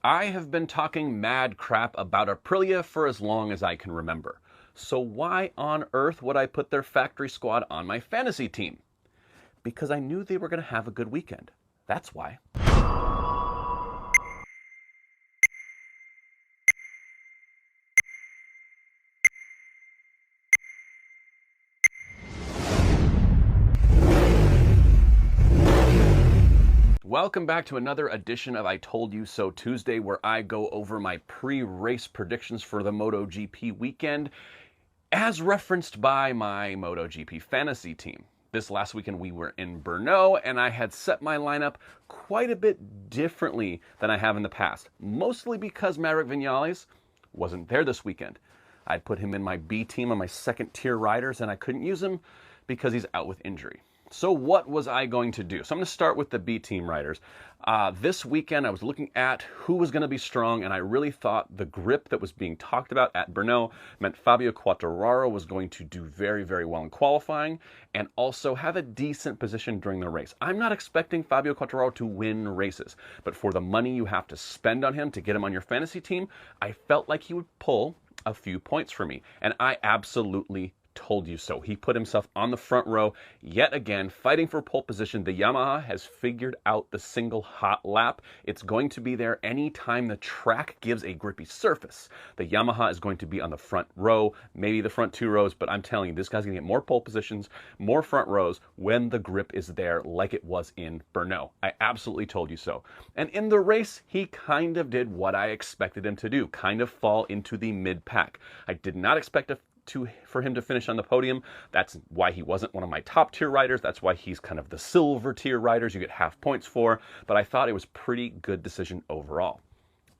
I have been talking mad crap about Aprilia for as long as I can remember. So why on earth would I put their factory squad on my fantasy team? Because I knew they were going to have a good weekend. That's why. Welcome back to another edition of I Told You So Tuesday, where I go over my pre-race predictions for the MotoGP weekend, as referenced by my MotoGP fantasy team. This last weekend we were in Brno, and I had set my lineup quite a bit differently than I have in the past, mostly because Maverick Viñales wasn't there this weekend. I'd put him in my B team on my second tier riders, and I couldn't use him because he's out with injury. So what was I going to do? So I'm going to start with the B team riders. This weekend I was looking at who was going to be strong, and I really thought the grip that was being talked about at Brno meant Fabio Quartararo was going to do very, very well in qualifying and also have a decent position during the race. I'm not expecting Fabio Quartararo to win races, but for the money you have to spend on him to get him on your fantasy team, I felt like he would pull a few points for me, and I absolutely told you so. He put himself on the front row yet again, fighting for pole position. The Yamaha has figured out the single hot lap. It's going to be there anytime the track gives a grippy surface. The Yamaha is going to be on the front row, maybe the front two rows, but I'm telling you, this guy's going to get more pole positions, more front rows when the grip is there, like it was in Brno. I absolutely told you so. And in the race, he kind of did what I expected him to do, kind of fall into the mid-pack. I did not expect for him to finish on the podium. That's why he wasn't one of my top tier riders. That's why he's kind of the silver tier riders you get half points for. But I thought it was pretty good decision overall.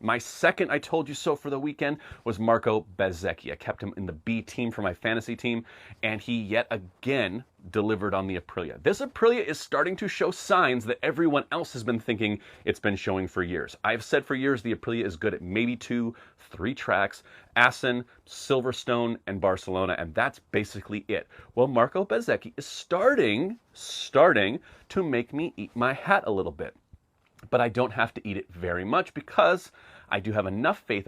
My second I told you so for the weekend was Marco Bezzecchi. I kept him in the B team for my fantasy team, and he yet again delivered on the Aprilia. This Aprilia is starting to show signs that everyone else has been thinking it's been showing for years. I've said for years the Aprilia is good at maybe 2-3 tracks, Assen, Silverstone, and Barcelona, and that's basically it. Well, Marco Bezzecchi is starting to make me eat my hat a little bit. But I don't have to eat it very much because I do have enough faith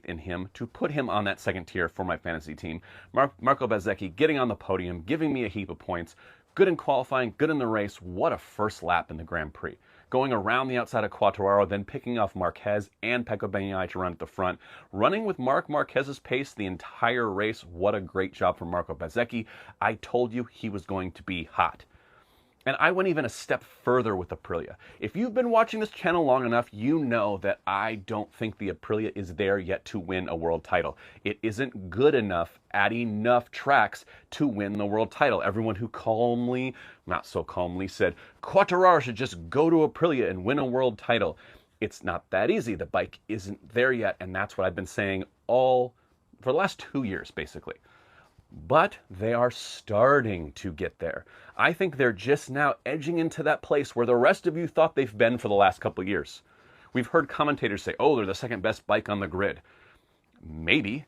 in him to put him on that second tier for my fantasy team. Marco Bezzecchi getting on the podium, giving me a heap of points, good in qualifying, good in the race. What a first lap in the Grand Prix. Going around the outside of Quartararo, then picking off Marquez and Pecco Bagnaia to run at the front. Running with Marc Marquez's pace the entire race. What a great job from Marco Bezzecchi. I told you he was going to be hot. And I went even a step further with Aprilia. If you've been watching this channel long enough, you know that I don't think the Aprilia is there yet to win a world title. It isn't good enough at enough tracks to win the world title. Everyone who calmly, not so calmly, said Quartararo should just go to Aprilia and win a world title. It's not that easy. The bike isn't there yet, and that's what I've been saying for the last 2 years, basically. But they are starting to get there. I think they're just now edging into that place where the rest of you thought they've been for the last couple of years. We've heard commentators say, oh, they're the second best bike on the grid. Maybe.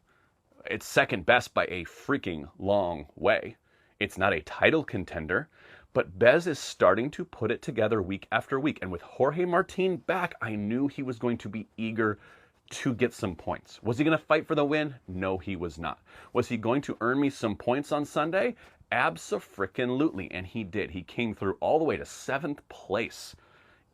It's second best by a freaking long way. It's not a title contender, but Bez is starting to put it together week after week. And with Jorge Martin back, I knew he was going to be eager to get some points. Was he going to fight for the win? No, he was not. Was he going to earn me some points on Sunday? Abso-frickin-lutely, and he did. He came through all the way to 7th place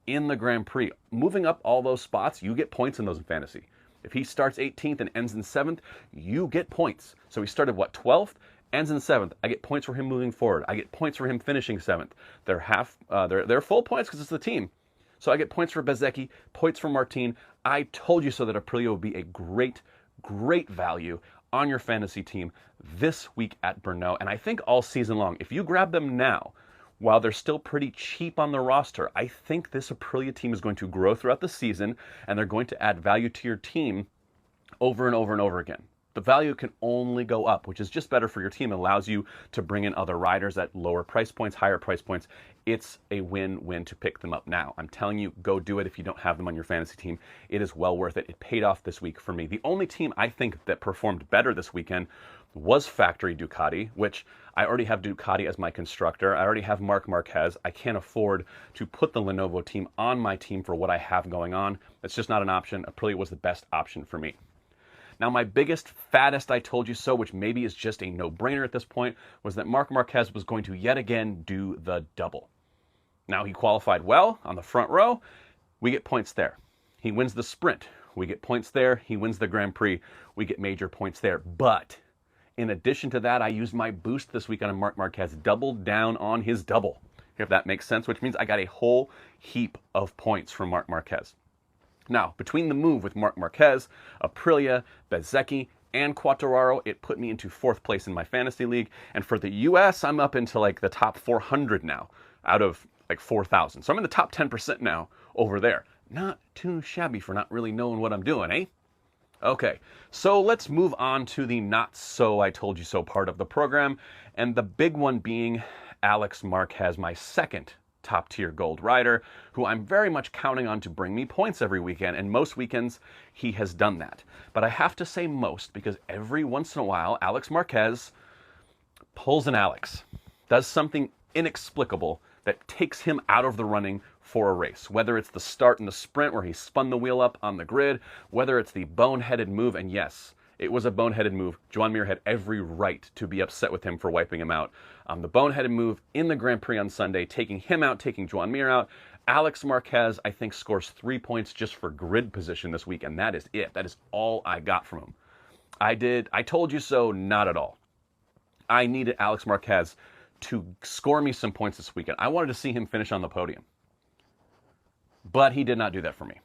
in the Grand Prix. Moving up all those spots, you get points in those in fantasy. If he starts 18th and ends in 7th, you get points. So he started, 12th? Ends in 7th. I get points for him moving forward. I get points for him finishing 7th. They're full points because it's the team. So I get points for Bezzecchi, points for Martin. I told you so that Aprilia would be a great, great value on your fantasy team this week at Brno. And I think all season long, if you grab them now, while they're still pretty cheap on the roster, I think this Aprilia team is going to grow throughout the season, and they're going to add value to your team over and over and over again. the value can only go up, which is just better for your team. It allows you to bring in other riders at lower price points, higher price points. It's a win-win to pick them up now. I'm telling you, go do it if you don't have them on your fantasy team. It is well worth it. It paid off this week for me. The only team I think that performed better this weekend was factory Ducati, which I already have Ducati as my constructor. I already have Marc Marquez. I can't afford to put the Lenovo team on my team for what I have going on. It's just not an option. Aprilia was the best option for me. Now, my biggest, fattest I told you so, which maybe is just a no-brainer at this point, was that Marc Marquez was going to yet again do the double. Now, he qualified well on the front row. We get points there. He wins the sprint. We get points there. He wins the Grand Prix. We get major points there. But in addition to that, I used my boost this week on Marc Marquez, doubled down on his double, if that makes sense, which means I got a whole heap of points from Marc Marquez. Now, between the move with Marc Marquez, Aprilia, Bezzecchi, and Quartararo, it put me into 4th place in my fantasy league. And for the US, I'm up into like the top 400 now, out of like 4,000. So I'm in the top 10% now over there. Not too shabby for not really knowing what I'm doing, eh? Okay, so let's move on to the not so I told you so part of the program. And the big one being Alex Marquez, my second top tier gold rider, who I'm very much counting on to bring me points every weekend, and most weekends he has done that. But I have to say most, because every once in a while Alex Marquez pulls an Alex, does something inexplicable that takes him out of the running for a race. Whether it's the start in the sprint where he spun the wheel up on the grid, whether it's the boneheaded move, and yes, it was a boneheaded move. Joan Mir had every right to be upset with him for wiping him out. The boneheaded move in the Grand Prix on Sunday, taking him out, taking Joan Mir out. Alex Marquez, I think, scores 3 points just for grid position this week, and that is it. That is all I got from him. I told you so, not at all. I needed Alex Marquez to score me some points this weekend. I wanted to see him finish on the podium. But he did not do that for me.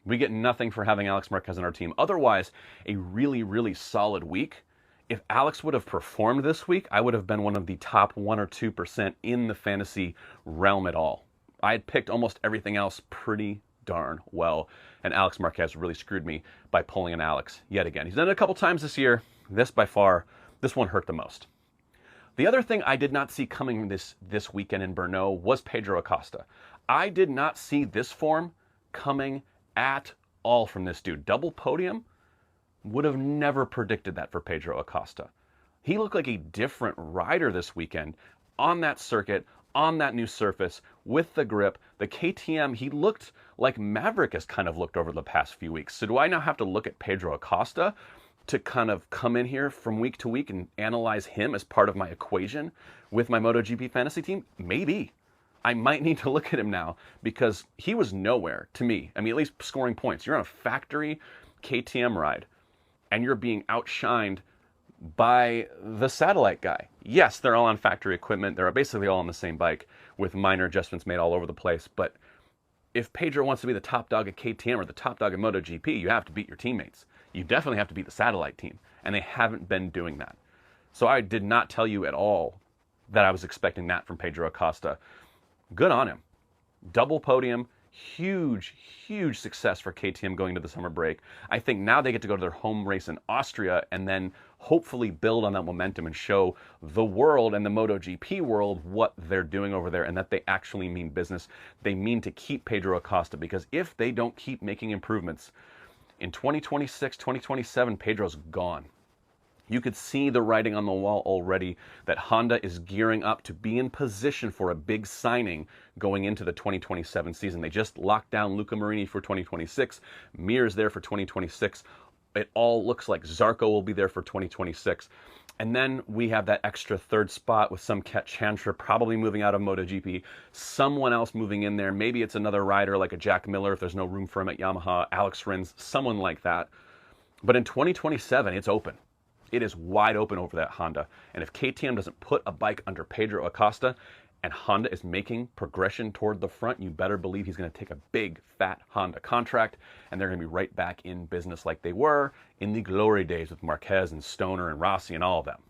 We get nothing for having Alex Marquez on our team. Otherwise, a really, really solid week. If Alex would have performed this week, I would have been one of the top 1 or 2% in the fantasy realm at all. I had picked almost everything else pretty darn well, and Alex Marquez really screwed me by pulling an Alex yet again. He's done it a couple times this year. This one hurt the most. The other thing I did not see coming this weekend in Brno was Pedro Acosta. I did not see this form coming at all from this dude. Double podium? Would have never predicted that for Pedro Acosta. He looked like a different rider this weekend on that circuit, on that new surface, with the grip. The KTM, he looked like Maverick has kind of looked over the past few weeks. So do I now have to look at Pedro Acosta to kind of come in here from week to week and analyze him as part of my equation with my MotoGP fantasy team? Maybe. I might need to look at him now because he was nowhere to me. I mean, at least scoring points. You're on a factory KTM ride and you're being outshined by the satellite guy. Yes, they're all on factory equipment. They're basically all on the same bike with minor adjustments made all over the place. But if Pedro wants to be the top dog at KTM or the top dog at MotoGP, you have to beat your teammates. You definitely have to beat the satellite team. And they haven't been doing that. So I did not tell you at all that I was expecting that from Pedro Acosta. Good on him. Double podium, huge, huge success for KTM going into the summer break. I think now they get to go to their home race in Austria and then hopefully build on that momentum and show the world and the MotoGP world what they're doing over there and that they actually mean business. They mean to keep Pedro Acosta, because if they don't keep making improvements, in 2026, 2027, Pedro's gone. You could see the writing on the wall already that Honda is gearing up to be in position for a big signing going into the 2027 season. They just locked down Luca Marini for 2026. Mir's there for 2026. It all looks like Zarco will be there for 2026. And then we have that extra third spot with some Chandra probably moving out of MotoGP, someone else moving in there. Maybe it's another rider like a Jack Miller if there's no room for him at Yamaha, Alex Rins, someone like that. But in 2027, it's open. It is wide open over that Honda. And if KTM doesn't put a bike under Pedro Acosta and Honda is making progression toward the front, you better believe he's going to take a big, fat Honda contract, and they're going to be right back in business like they were in the glory days with Marquez and Stoner and Rossi and all of them.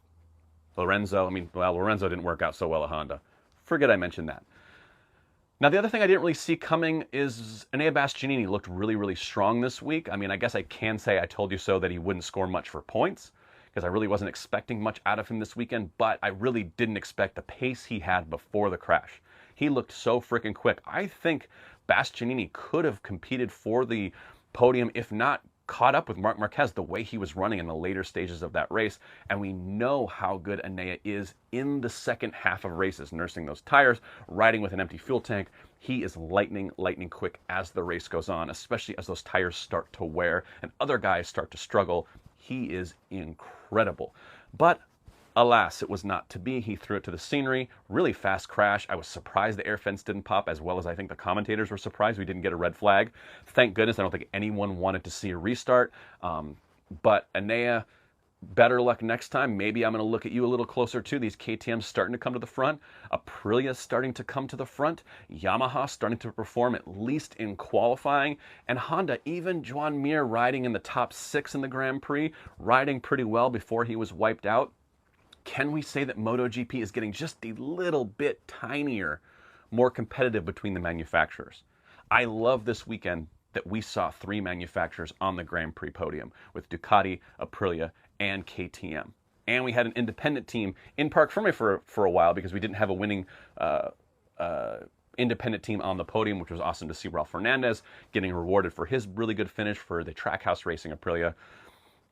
Lorenzo didn't work out so well at Honda. Forget I mentioned that. Now, the other thing I didn't really see coming is Enea Bastianini looked really, really strong this week. I mean, I guess I can say I told you so that he wouldn't score much for points because I really wasn't expecting much out of him this weekend, but I really didn't expect the pace he had before the crash. He looked so freaking quick. I think Bastianini could have competed for the podium, if not caught up with Marc Marquez the way he was running in the later stages of that race. And we know how good Enea is in the second half of races, nursing those tires, riding with an empty fuel tank. He is lightning quick as the race goes on, especially as those tires start to wear and other guys start to struggle. He is incredible. But alas, it was not to be. He threw it to the scenery. Really fast crash. I was surprised the air fence didn't pop, as well as I think the commentators were surprised we didn't get a red flag. Thank goodness I don't think anyone wanted to see a restart. But Enea, better luck next time. Maybe I'm going to look at you a little closer too. These KTMs starting to come to the front. Aprilia starting to come to the front. Yamaha starting to perform at least in qualifying. And Honda, even Joan Mir riding in the top 6 in the Grand Prix, riding pretty well before he was wiped out. Can we say that MotoGP is getting just a little bit tinier, more competitive between the manufacturers? I love this weekend that we saw 3 manufacturers on the Grand Prix podium with Ducati, Aprilia, and KTM. And we had an independent team in Parc Fermé for a while because we didn't have a winning independent team on the podium, which was awesome to see Ralph Fernandez getting rewarded for his really good finish for the Trackhouse Racing Aprilia.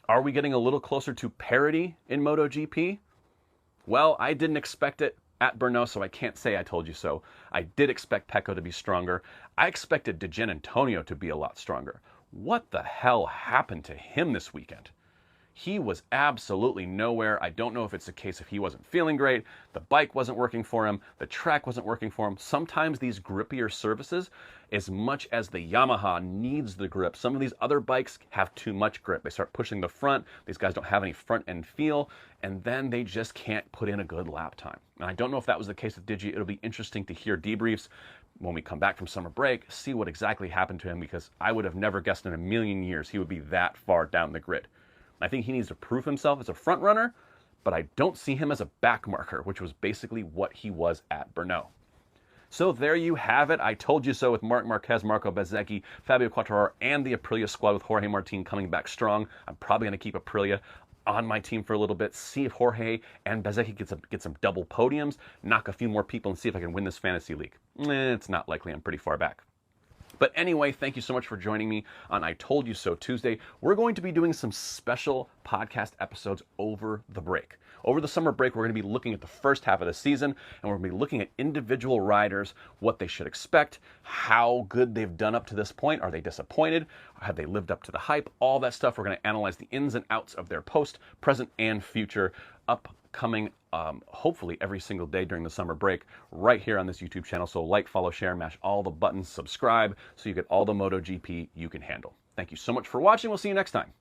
Are we getting a little closer to parity in MotoGP? Well, I didn't expect it at Brno, so I can't say I told you so. I did expect Pecco to be stronger. I expected De Gianantonio to be a lot stronger. What the hell happened to him this weekend? He was absolutely nowhere. I don't know if it's a case of he wasn't feeling great, the bike wasn't working for him, the track wasn't working for him. Sometimes these grippier surfaces, as much as the Yamaha needs the grip, some of these other bikes have too much grip. They start pushing the front, these guys don't have any front end feel, and then they just can't put in a good lap time. And I don't know if that was the case with Digi. It'll be interesting to hear debriefs when we come back from summer break, see what exactly happened to him, because I would have never guessed in a million years he would be that far down the grid. I think he needs to prove himself as a front runner, but I don't see him as a back marker, which was basically what he was at Brno. So there you have it. I told you so with Marc Marquez, Marco Bezzecchi, Fabio Quartararo, and the Aprilia squad with Jorge Martin coming back strong. I'm probably going to keep Aprilia on my team for a little bit, see if Jorge and Bezzecchi get some double podiums, knock a few more people, and see if I can win this fantasy league. It's not likely. I'm pretty far back. But anyway, thank you so much for joining me on I Told You So Tuesday. We're going to be doing some special podcast episodes over the break. Over the summer break, we're going to be looking at the first half of the season, and we're going to be looking at individual riders, what they should expect, how good they've done up to this point. Are they disappointed? Have they lived up to the hype? All that stuff. We're going to analyze the ins and outs of their post, present, and future upcoming, hopefully every single day during the summer break, right here on this YouTube channel. So like, follow, share, mash all the buttons, subscribe, so you get all the MotoGP you can handle. Thank you so much for watching. We'll see you next time.